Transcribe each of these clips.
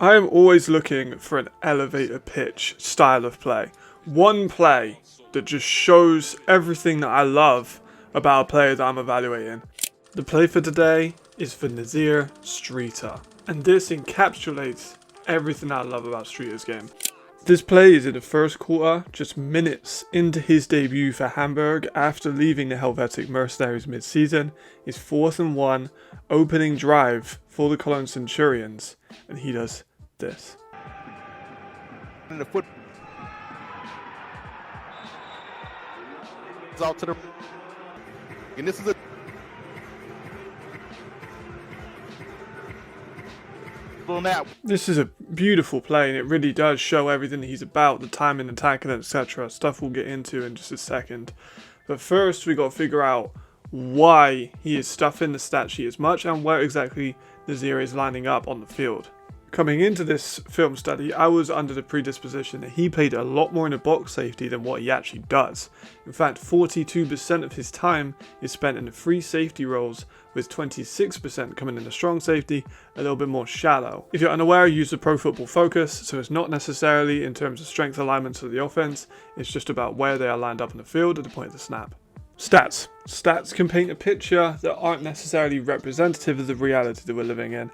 I am always looking for an elevator pitch style of play. One play that just shows everything that I love about a player that I'm evaluating. The play for today is for Nazir Streater, and this encapsulates everything I love about Streater's game. This play is in the first quarter, just minutes into his debut for Hamburg after leaving the Helvetic Mercenaries mid-season. His 4th and 1 opening drive for the Cologne Centurions, and he does this. And the foot out to the, and this is a now. This is a beautiful play, and it really does show everything that he's about, the timing, the tackling, etc. Stuff we'll get into in just a second. But first, we got to figure out why he is stuffing the stat sheet as much and where exactly Nazir is lining up on the field. Coming into this film study, I was under the predisposition that he played a lot more in a box safety than what he actually does. In fact, 42% of his time is spent in the free safety roles, with 26% coming in the strong safety, a little bit more shallow. If you're unaware, I use the Pro Football Focus, so it's not necessarily in terms of strength alignments of the offense, it's just about where they are lined up in the field at the point of the snap. Stats. Stats can paint a picture that aren't necessarily representative of the reality that we're living in.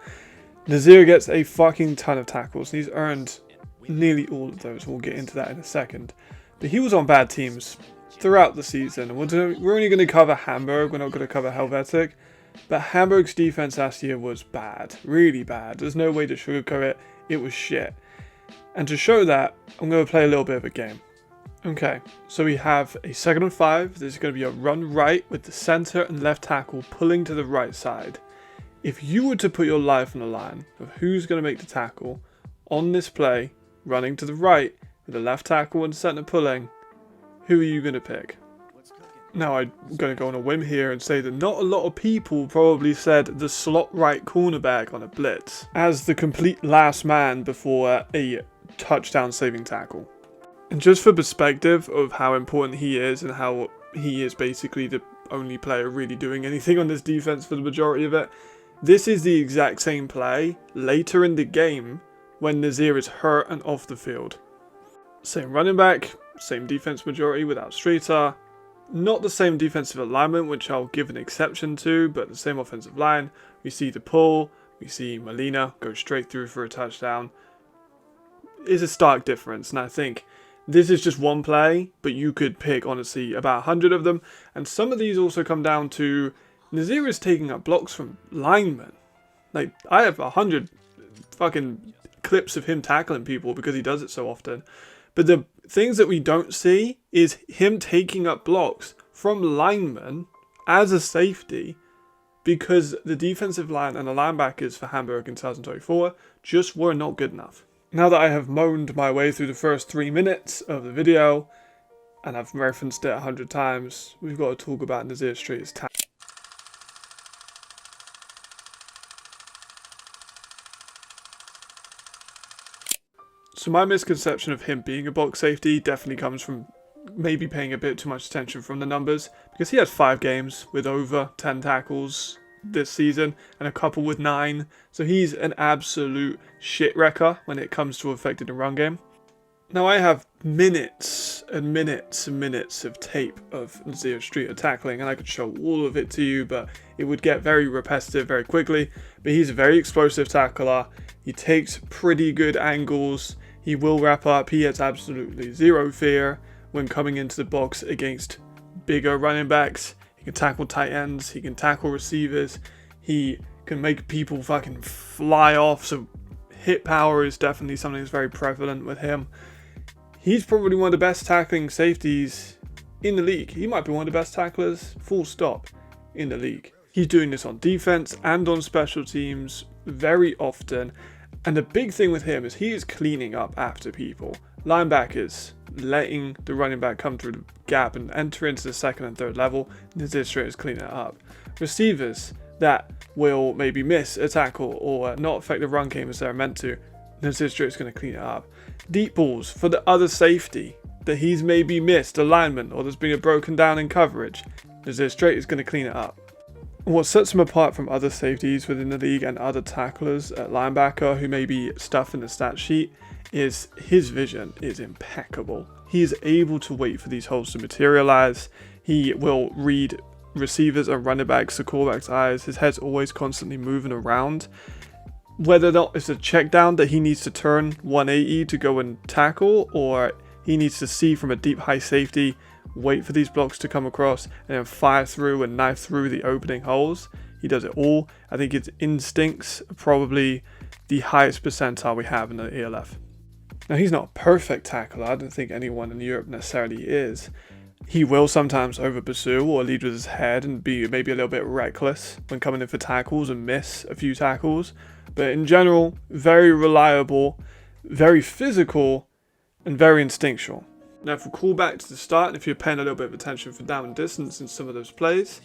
Nazir gets a fucking ton of tackles, and he's earned nearly all of those. We'll get into that in a second. But he was on bad teams throughout the season. We're only going to cover Hamburg, we're not going to cover Helvetic. But Hamburg's defense last year was bad, really bad. There's no way to sugarcoat it, it was shit. And to show that, I'm going to play a little bit of a game. Okay, so we have a 2nd and 5. There's going to be a run right with the centre and left tackle pulling to the right side. If you were to put your life on the line of who's going to make the tackle on this play, running to the right with the left tackle and centre pulling, who are you going to pick? Now, I'm going to go on a whim here and say that not a lot of people probably said the slot right cornerback on a blitz as the complete last man before a touchdown saving tackle. And just for perspective of how important he is and how he is basically the only player really doing anything on this defense for the majority of it, this is the exact same play later in the game when Nazir is hurt and off the field. Same running back, same defense majority without Streater, not the same defensive alignment, which I'll give an exception to, but the same offensive line. We see the pull, we see Molina go straight through for a touchdown. It's a stark difference, and I think this is just one play, but you could pick, honestly, about 100 of them, and some of these also come down to Nazir is taking up blocks from linemen. Like, I have 100 fucking clips of him tackling people because he does it so often. But the things that we don't see is him taking up blocks from linemen as a safety because the defensive line and the linebackers for Hamburg in 2024 just were not good enough. Now that I have moaned my way through the first 3 minutes of the video, and I've referenced it 100 times, we've got to talk about Nazir Streater's tackle. So my misconception of him being a box safety definitely comes from maybe paying a bit too much attention from the numbers, because he had 5 games with over 10 tackles this season and a couple with 9, so he's an absolute shit wrecker when it comes to affecting the run game. Now I have minutes and minutes and minutes of tape of Nazir Streater tackling, and I could show all of it to you, but it would get very repetitive very quickly. But he's a very explosive tackler, he takes pretty good angles, he will wrap up, he has absolutely zero fear when coming into the box against bigger running backs. He can tackle tight ends, he can tackle receivers, he can make people fucking fly off, so hit power is definitely something that's very prevalent with him. He's probably one of the best tackling safeties in the league. He might be one of the best tacklers, full stop, in the league. He's doing this on defense and on special teams very often. And the big thing with him is he is cleaning up after people. Linebackers letting the running back come through the gap and enter into the 2nd and 3rd level. Nazir Streater is cleaning it up. Receivers that will maybe miss a tackle or not affect the run game as they're meant to, Nazir Streater is going to clean it up. Deep balls for the other safety that he's maybe missed alignment or there's been a broken down in coverage, Nazir Streater is going to clean it up. What sets him apart from other safeties within the league and other tacklers at linebacker who may be stuff in the stat sheet is his vision is impeccable. He is able to wait for these holes to materialize. He will read receivers and running backs, the quarterback's eyes. His head's always constantly moving around. Whether or not it's a check down that he needs to turn 180 to go and tackle, or he needs to see from a deep high safety, wait for these blocks to come across, and then fire through and knife through the opening holes. He does it all. I think his instincts are probably the highest percentile we have in the ELF. Now, he's not a perfect tackler. I don't think anyone in Europe necessarily is. He will sometimes over pursue or lead with his head and be maybe a little bit reckless when coming in for tackles and miss a few tackles. But in general, very reliable, very physical, and very instinctual. Now, if we call back to the start, and if you're paying a little bit of attention for down and distance in some of those plays,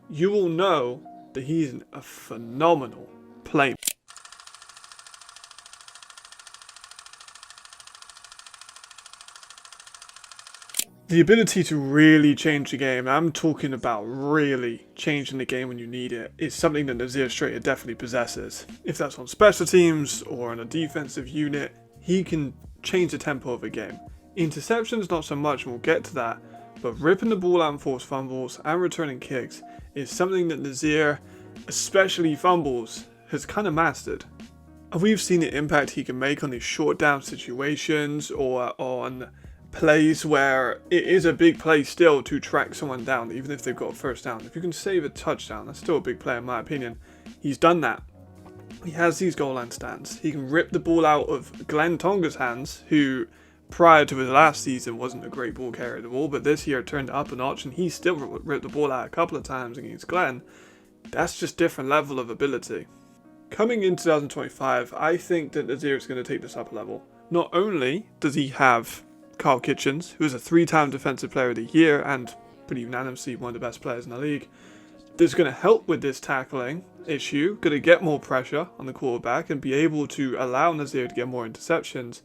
you will know that he's a phenomenal playmaker. The ability to really change the game, I'm talking about really changing the game when you need it, is something that Nazir Streater definitely possesses. If that's on special teams or on a defensive unit, he can change the tempo of a game. Interceptions, not so much, and we'll get to that, but ripping the ball out and forced fumbles and returning kicks is something that Nazir, especially fumbles, has kind of mastered. And we've seen the impact he can make on these short down situations or on plays where it is a big play still to track someone down, even if they've got a first down. If you can save a touchdown, that's still a big play in my opinion. He's done that. He has these goal line stands. He can rip the ball out of Glenn Tonga's hands, who prior to his last season wasn't a great ball carrier at all, but this year turned up a notch and he still ripped the ball out a couple of times against Glenn. That's just different level of ability. Coming in 2025, I think that Nazir is going to take this up a level. Not only does he have Carl Kitchens, who is a 3-time Defensive Player of the Year and pretty unanimously one of the best players in the league, that's going to help with this tackling issue, going to get more pressure on the quarterback and be able to allow Nazir to get more interceptions,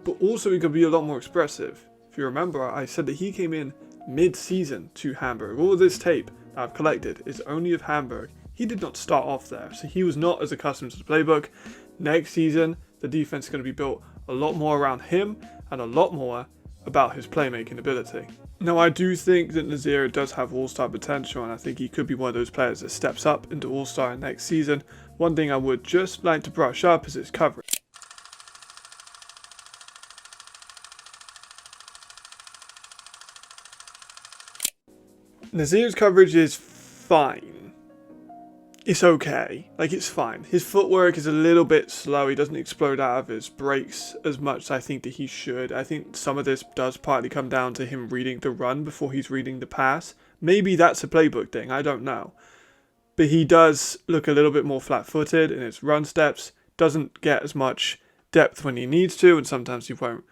but also he could be a lot more expressive. If you remember, I said that he came in mid-season to Hamburg. All of this tape I've collected is only of Hamburg. He did not start off there, so he was not as accustomed to the playbook. Next season, the defense is going to be built a lot more around him and a lot more about his playmaking ability. Now, I do think that Nazir does have all-star potential, and I think he could be one of those players that steps up into all-star next season. One thing I would just like to brush up is his coverage. Nazir's coverage is fine. It's okay. Like, it's fine. His footwork is a little bit slow. He doesn't explode out of his breaks as much as I think that he should. I think some of this does partly come down to him reading the run before he's reading the pass. Maybe that's a playbook thing. I don't know. But he does look a little bit more flat-footed in his run steps. Doesn't get as much depth when he needs to, and sometimes he won't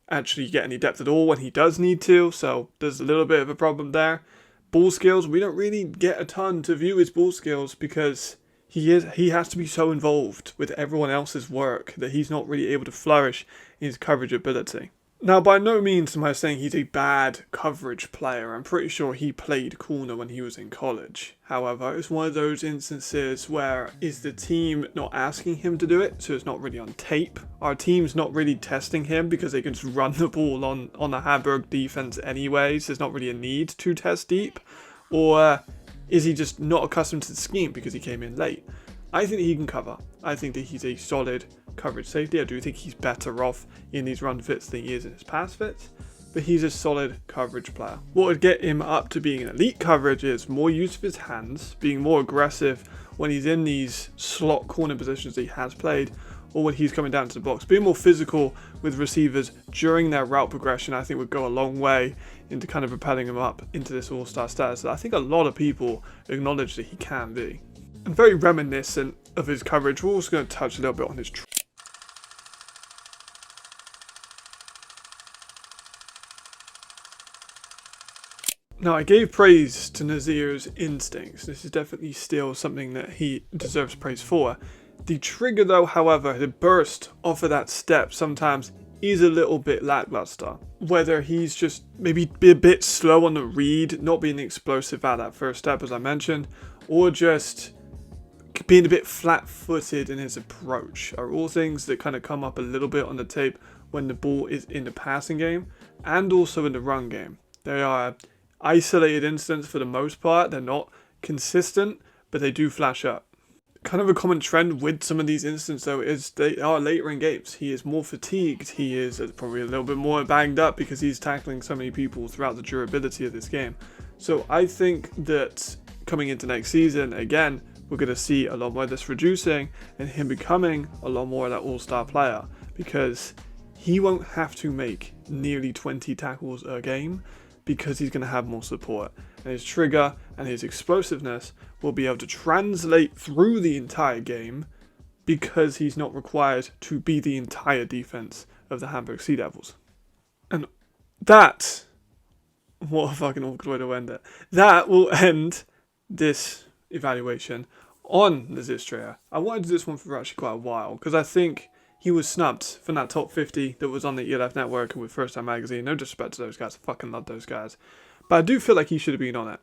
actually get any depth at all when he does need to. So there's a little bit of a problem there. Ball skills, we don't really get a ton to view his ball skills because he has to be so involved with everyone else's work that he's not really able to flourish in his coverage ability. Now, by no means am I saying he's a bad coverage player. I'm pretty sure he played corner when he was in college. However, it's one of those instances where is the team not asking him to do it, so it's not really on tape. Our team's not really testing him because they can just run the ball on the Hamburg defense anyways. There's not really a need to test deep. Or is he just not accustomed to the scheme because he came in late? I think that he can cover. I think that he's a solid coverage safety. I do think he's better off in these run fits than he is in his pass fits, but he's a solid coverage player. What would get him up to being an elite coverage is more use of his hands, being more aggressive when he's in these slot corner positions that he has played, or when he's coming down to the box. Being more physical with receivers during their route progression, I think would go a long way into kind of propelling him up into this all-star status that I think a lot of people acknowledge that he can be. And very reminiscent of his coverage, we're also going to touch a little bit on his Now, I gave praise to Nazir's instincts. This is definitely still something that he deserves praise for. The trigger, though, however, the burst off of that step sometimes is a little bit lackluster. Whether he's just maybe a bit slow on the read, not being explosive at that first step, as I mentioned, or just being a bit flat-footed in his approach are all things that kind of come up a little bit on the tape when the ball is in the passing game and also in the run game. They are isolated incidents for the most part. They're not consistent, but they do flash up. Kind of a common trend with some of these incidents though is they are later in games. He is more fatigued. He is probably a little bit more banged up because he's tackling so many people throughout the durability of this game. So I think that coming into next season, again, we're going to see a lot more of this reducing and him becoming a lot more of that all-star player, because he won't have to make nearly 20 tackles a game because he's going to have more support. And his trigger and his explosiveness will be able to translate through the entire game because he's not required to be the entire defense of the Hamburg Sea Devils. And that, what a fucking awkward way to end it. That will end this evaluation on Nazir Streater. I wanted to do this one for actually quite a while because I think he was snubbed from that top 50 that was on the ELF network and with First Time Magazine. No disrespect to those guys, I fucking love those guys. But I do feel like he should have been on it.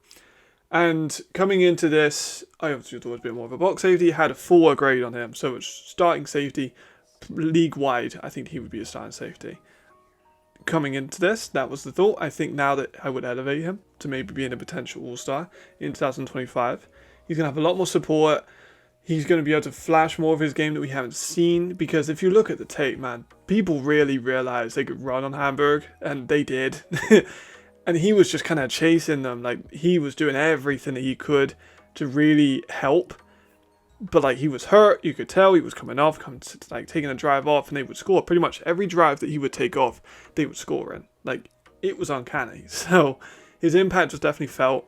And coming into this, I obviously thought it was a bit more of a box safety, had a 4 grade on him. So it's starting safety, league-wide, I think he would be a starting safety. Coming into this, that was the thought. I think now that I would elevate him to maybe being a potential all-star in 2025. He's going to have a lot more support. He's going to be able to flash more of his game that we haven't seen. Because if you look at the tape, man, people really realized they could run on Hamburg. And they did. And he was just kind of chasing them. Like, he was doing everything that he could to really help. But, like, he was hurt. You could tell he was coming off, taking a drive off. And they would score. Pretty much every drive that he would take off, they would score in. Like, it was uncanny. So, his impact was definitely felt.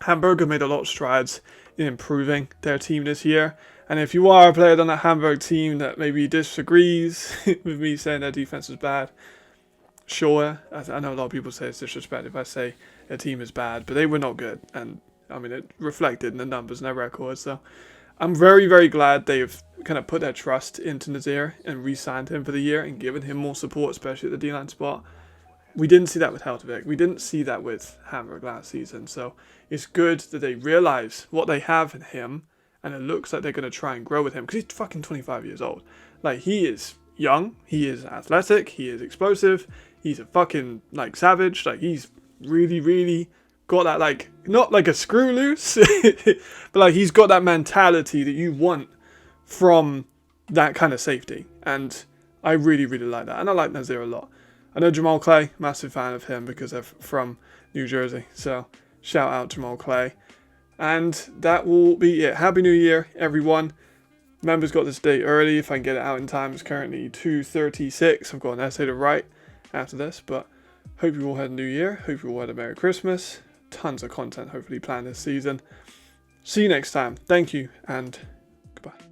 Hamburg have made a lot of strides in improving their team this year. And if you are a player on that Hamburg team that maybe disagrees with me saying their defense is bad, sure, I know a lot of people say it's disrespect if I say their team is bad, but they were not good. And, I mean, it reflected in the numbers and their records. So, I'm very, very glad they've kind of put their trust into Nazir and re-signed him for the year and given him more support, especially at the D-line spot. We didn't see that with Heltevik. We didn't see that with Hamburg last season. So it's good that they realise what they have in him, and it looks like they're going to try and grow with him because he's fucking 25 years old. Like, he is young, he is athletic, he is explosive, he's a fucking, like, savage. Like, he's really, really got that, like, not like a screw loose, but, like, he's got that mentality that you want from that kind of safety. And I really, really like that. And I like Nazir a lot. I know Jamal Clay, massive fan of him because they're from New Jersey. So, shout out Jamal Clay. And that will be it. Happy New Year, everyone. Members got this date early. If I can get it out in time, it's currently 2:36. I've got an essay to write after this. But hope you all had a new year. Hope you all had a Merry Christmas. Tons of content hopefully planned this season. See you next time. Thank you and goodbye.